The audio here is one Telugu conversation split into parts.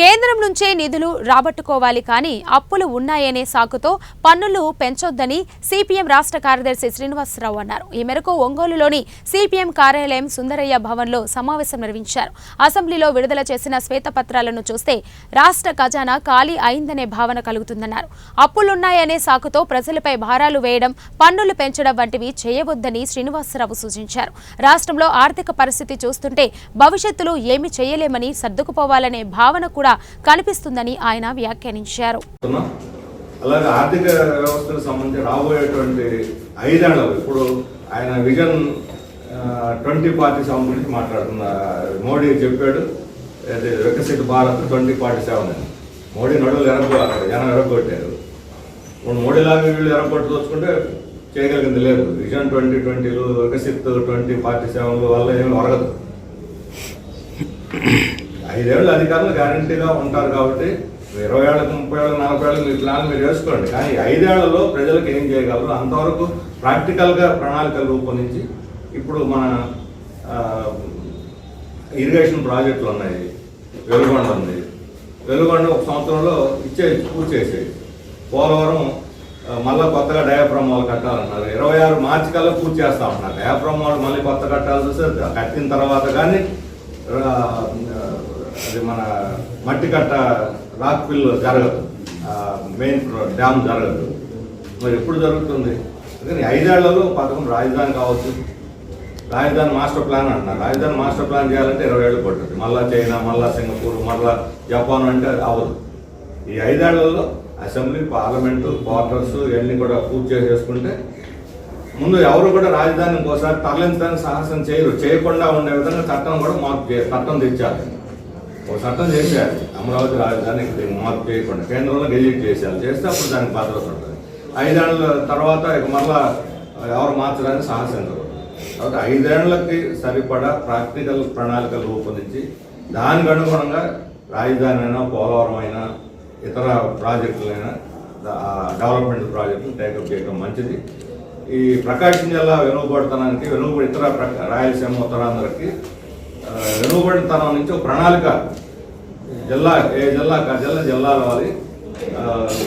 కేంద్రం నుంచే నిధులు రాబట్టుకోవాలి కానీ అప్పులు ఉన్నాయనే సాకుతో పన్నులు పెంచొద్దని సిపిఎం రాష్ట్ర కార్యదర్శి శ్రీనివాసరావు అన్నారు. ఈ మేరకు ఒంగోలులోని సిపిఎం కార్యాలయం సుందరయ్య భవన్లో సమావేశం నిర్వహించారు. అసెంబ్లీలో విడుదల చేసిన శ్వేతపత్రాలను చూస్తే రాష్ట్ర ఖజానా ఖాళీ అయిందనే భావన కలుగుతుందన్నారు. అప్పులున్నాయనే సాకుతో ప్రజలపై భారాలు వేయడం, పన్నులు పెంచడం వంటివి చేయవద్దని శ్రీనివాసరావు సూచించారు. రాష్ట్రంలో ఆర్థిక పరిస్థితి చూస్తుంటే భవిష్యత్తులో ఏమీ చేయలేమని సర్దుకుపోవాలనే భావన కూడా కనిపిస్తుందని ఆయన వ్యాఖ్యానించారు. అలాగే ఆర్థిక వ్యవస్థకు సంబంధించి రాబోయేటువంటి 5 ఏళ్లు ఇప్పుడు ఆయన విజన్ 2047 గురించి మాట్లాడుతున్న మోడీ చెప్పాడు. వికసిత భారత్ 2047 అని. మోడీ నడువులు జనం ఎరగొట్టారు. ఇప్పుడు మోడీలాగా వీళ్ళు ఎరగొట్టు చూసుకుంటే చేయగలిగింది లేదు. విజన్ 2020 వికసిత్ 2047 వల్ల ఏమి ఒరగదు. 5 ఏళ్ళు అధికారులు గ్యారంటీగా ఉంటారు కాబట్టి 20 ఏళ్ళకు 30 ఏళ్ళకు 40 ఏళ్ళకు మీ ప్లాన్ మీరు వేసుకోండి. కానీ 5 ఏళ్లలో ప్రజలకు ఏం చేయగలరు అంతవరకు ప్రాక్టికల్గా ప్రణాళికలు రూపొందించి ఇప్పుడు మన ఇరిగేషన్ ప్రాజెక్టులు ఉన్నాయి. వెలుగొండ ఉంది. వెలుగొండ 1 సంవత్సరంలో పూర్తి చేసేది. పోలవరం మళ్ళీ కొత్తగా డయాఫ్రమ్ వాళ్ళు కట్టాలన్నారు. 26 మార్చి కల్లా పూర్తి చేస్తా ఉంటున్నారు. డయాఫ్రమ్ వాళ్ళు మళ్ళీ కొత్త కట్టాల్సి వస్తే కట్టిన తర్వాత కానీ అది మన మట్టి కట్ట రాక్ పిల్ జరగదు, మెయిన్ డ్యామ్ జరగదు. మరి ఎప్పుడు జరుగుతుంది? కానీ 5 ఏళ్లలో పథకం రాజధాని కావచ్చు. రాజధాని మాస్టర్ ప్లాన్ అంటున్నారు. రాజధాని మాస్టర్ ప్లాన్ చేయాలంటే 20 ఏళ్ళు పడుతుంది. మళ్ళీ చైనా, మళ్ళీ సింగపూర్, మళ్ళీ జపాన్ అంటే అవ్వదు. ఈ 5 ఏళ్లలో అసెంబ్లీ, పార్లమెంటు, క్వార్టర్స్ ఇవన్నీ కూడా పూర్తి చేసేసుకుంటే ముందు ఎవరు కూడా రాజధాని ఇంకోసారి తరలించడానికి సాహసం చేయకుండా ఉండే విధంగా చట్టం కూడా చట్టం తెచ్చాలి. ఒక చట్టం చేసేయాలి. అమరావతి రాజధాని మార్పు చేయకుండా కేంద్రంలో గెజిట్ చేసేయాలి. చేస్తే అప్పుడు దానికి భద్రత ఉంటుంది. 5 ఏళ్ల తర్వాత ఇక మళ్ళా ఎవరు మార్చడానికి సాహసించరు. కాబట్టి 5 ఏళ్లకి సరిపడా ప్రాక్టికల్ ప్రణాళికలు రూపొందించి దానికి అనుగుణంగా రాజధాని అయినా, పోలవరం అయినా, ఇతర ప్రాజెక్టులైనా, డెవలప్మెంట్ ప్రాజెక్టులు టేకప్ చేయడం మంచిది. ఈ ప్రకాశం జిల్లా వెనుకబడితనానికి ఇతర రాయలసీమ, ఉత్తరాంధ్రకి వెనుకబడితనం నుంచి ఒక ప్రణాళిక జిల్లాల వారి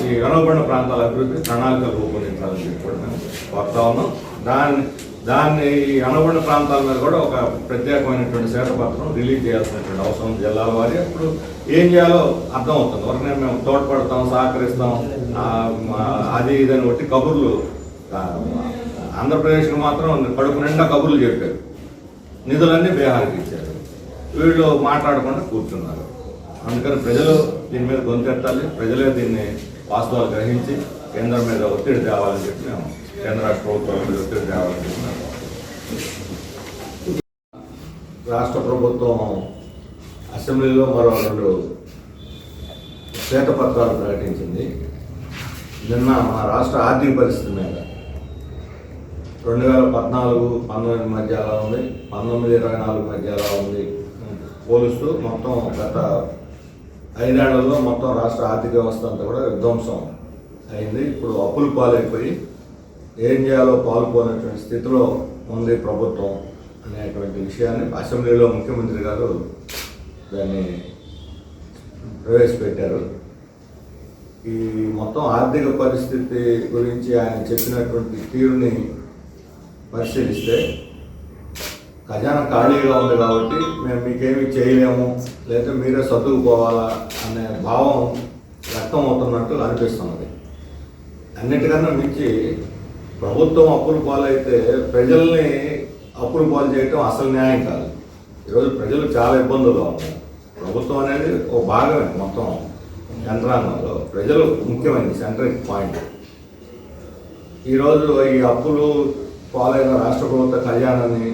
ఈ వెనుకబడిన ప్రాంతాల అభివృద్ధి ప్రణాళికలు రూపొందించాలని చెప్పి కూడా మేము కోరుతా ఉన్నాం. దాన్ని వెనుకబడిన ప్రాంతాల మీద కూడా ఒక ప్రత్యేకమైనటువంటి శ్వేతపత్రం రిలీజ్ చేయాల్సినటువంటి అవసరం జిల్లాల వారి. అప్పుడు ఏం చేయాలో అర్థమవుతుంది. వరకే మేము తోడ్పడతాం, సహకరిస్తాం, అది ఇదని ఒట్టి కబుర్లు. ఆంధ్రప్రదేశ్కి మాత్రం కడుపు నిండా కబుర్లు చెప్పారు. నిధులన్నీ బీహార్కి ఇచ్చారు. వీళ్ళు మాట్లాడకుండా కూర్చున్నారు. అందుకని ప్రజలు దీని మీద గొంతెత్తాలి. ప్రజలే దీన్ని వాస్తవాలు గ్రహించి కేంద్రం మీద ఒత్తిడి తేవాలని చెప్పి మేము కేంద్ర రాష్ట్ర ప్రభుత్వాల మీద ఒత్తిడి తేవాలని చెప్తున్నాము. రాష్ట్ర ప్రభుత్వం అసెంబ్లీలో మరో 2 శ్వేతపత్రాలు ప్రకటించింది. నిన్న మన రాష్ట్ర ఆర్థిక పరిస్థితి మీద 2014-19 మధ్య ఎలా ఉంది, 19-24 మధ్య ఎలా ఉంది పోలుస్తూ మొత్తం గత 5 ఏళ్లలో మొత్తం రాష్ట్ర ఆర్థిక వ్యవస్థ అంతా కూడా విధ్వంసం అయింది. ఇప్పుడు అప్పులు పాలైపోయి ఏం చేయాలో పాల్పోయినటువంటి స్థితిలో ఉంది ప్రభుత్వం అనేటువంటి విషయాన్ని అసెంబ్లీలో ముఖ్యమంత్రి గారు దాన్ని ప్రవేశపెట్టారు. ఈ మొత్తం ఆర్థిక పరిస్థితి గురించి ఆయన చెప్పినటువంటి తీరుని పరిశీలిస్తే ఖజానా ఖాళీగా ఉంది కాబట్టి మేము మీకేమీ చేయలేము, లేదా మీరే సర్దుకుపోవాలా అనే భావం వ్యక్తం అవుతున్నట్టు అనిపిస్తున్నది. అన్నిటికన్నా మించి ప్రభుత్వం అప్పులు పాలైతే ప్రజల్ని అప్పులు పాలు చేయటం అసలు న్యాయం కాదు. ఈరోజు ప్రజలు చాలా ఇబ్బందుల్లో ఉన్నారు. ప్రభుత్వం అనేది ఒక భాగమే మొత్తం యంత్రాంగంలో. ప్రజలు ముఖ్యమైనది, సెంట్రిక్ పాయింట్. ఈరోజు ఈ అప్పులు పాలైన రాష్ట్ర ప్రభుత్వ ఖజానాన్ని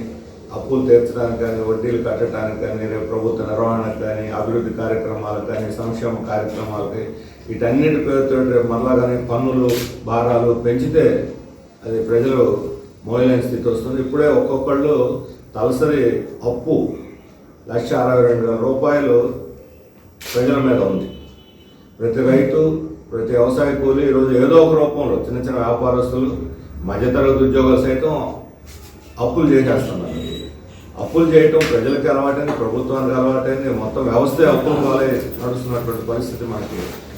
అప్పులు తీర్చడానికి కానీ, వడ్డీలు కట్టడానికి కానీ, ప్రభుత్వ నిర్వహణకు కానీ, అభివృద్ధి కార్యక్రమాలకు కానీ, సంక్షేమ కార్యక్రమాలకి వీటన్నిటి పేరుతో మళ్ళా కానీ పన్నులు భారాలు పెంచితే అది ప్రజలు మోయలేని స్థితి వస్తుంది. ఇప్పుడే ఒక్కొక్కళ్ళు తలసరి అప్పు 1,62,000 రూపాయలు ప్రజల మీద ఉంది. ప్రతి రైతు, ప్రతి వ్యవసాయ కూలి ఈరోజు ఏదో ఒక రూపంలో చిన్న చిన్న వ్యాపారస్తులు, మధ్యతరగతి ఉద్యోగులు సైతం అప్పులు చేసేస్తున్నారు. అప్పులు చేయటం ప్రజలకు అలవాటైంది, ప్రభుత్వానికి అలవాటైంది, మొత్తం వ్యవస్థ అప్పుల పాలై నడుస్తున్నటువంటి పరిస్థితి మనకి